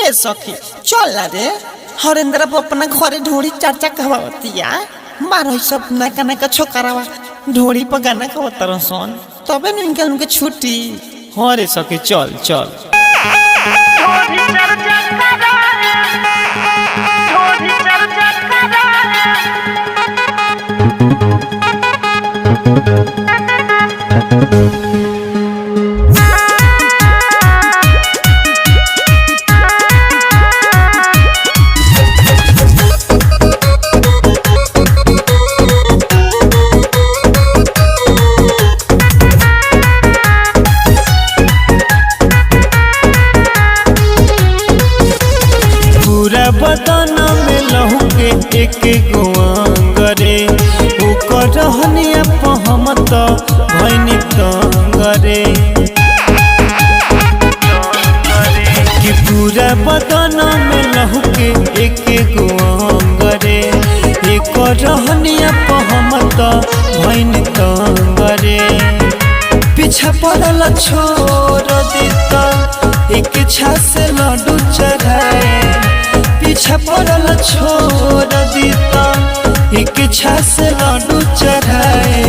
ए सखी चल ना रे हरेंद्र अपना घरे ढोड़ी चर्चा कहवातिया मारो सब नका नका छोकरावा ढोड़ी पर गाना कहतर सन तबे न इनके उनके छुट्टी हाँ रे सखी चल चल बदन में लहू के एक गोंगरे ओकर रहनिया पहमत भैनी तंगरे कि पूरा बदन में लहू के एक गोंगरे एकर रहनिया पहमत भैनी तंगरे पीछा पड़ल छोड़ दीता एक इच्छा से लड्डू चढ़ाए पीछा पड़ल छोड़ दीता एक इच्छा से लड्डू चढ़ाए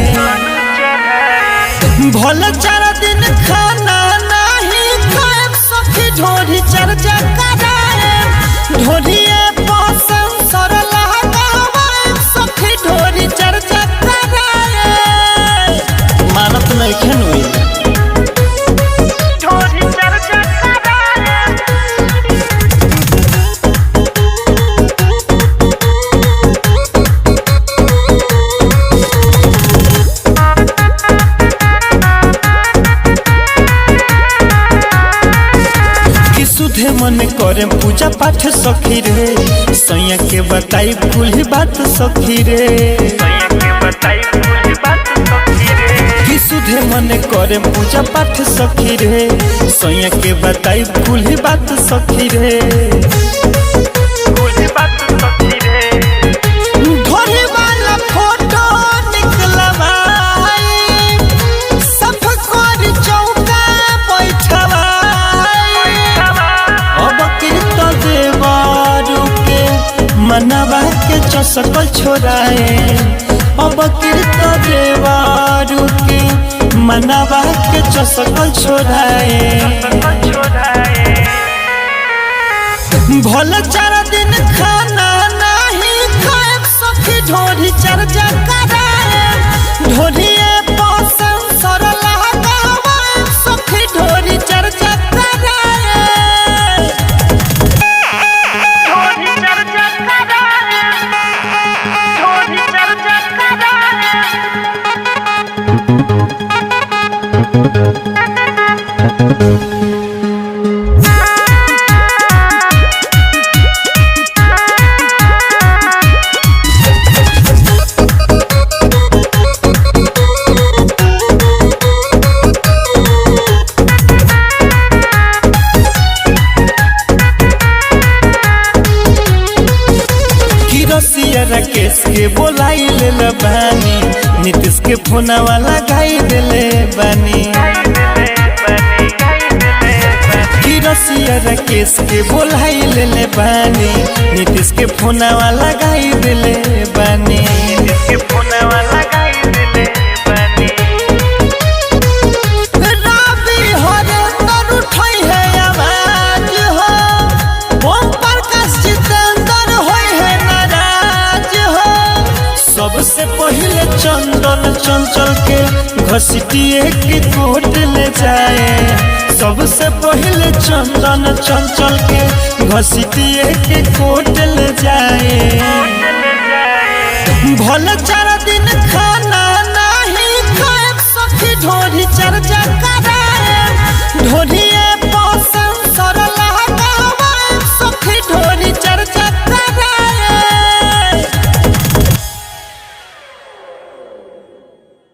भल 4 दिन खाना नहीं खाए सखी ढोरी चर्चा कराए ढोरिए पसंद सर लगाए सखी ढोरी चर्चा कराए मानत नहीं खेनुई मन करे पूजा पाठ सखी रे सैया के बताई भूल बात सखी रे कि सुधे मन करे पूजा पाठ सखी रे सैया के बताई भूल बात सखी रे ढोरी वाला फोटो निकलवाई सब कर चौका बैठवा मनवा के चसकल छोड़ाए अब कीर्त देवारू के मनवा के चसकल छोड़ाए भल 4 दिन खाना नहीं खाए सखी ढोरी चर्चा कराए ढोरिए पसंद सर लगाए सखी ढोरी चर्चा कराए राकेश के बोलाई ले बानी नीतीश के फोनवा लगाई दिले बानी रसिया राकेश के बोलाई ले बानी नीतीश के फोनवा लगाई दिले बानी सबसे पहले चंदन चंचल के घसीटिए के कोट ले जाए सबसे पहले चंदन चंचल के घसीटिए के कोट ले जाए भल 4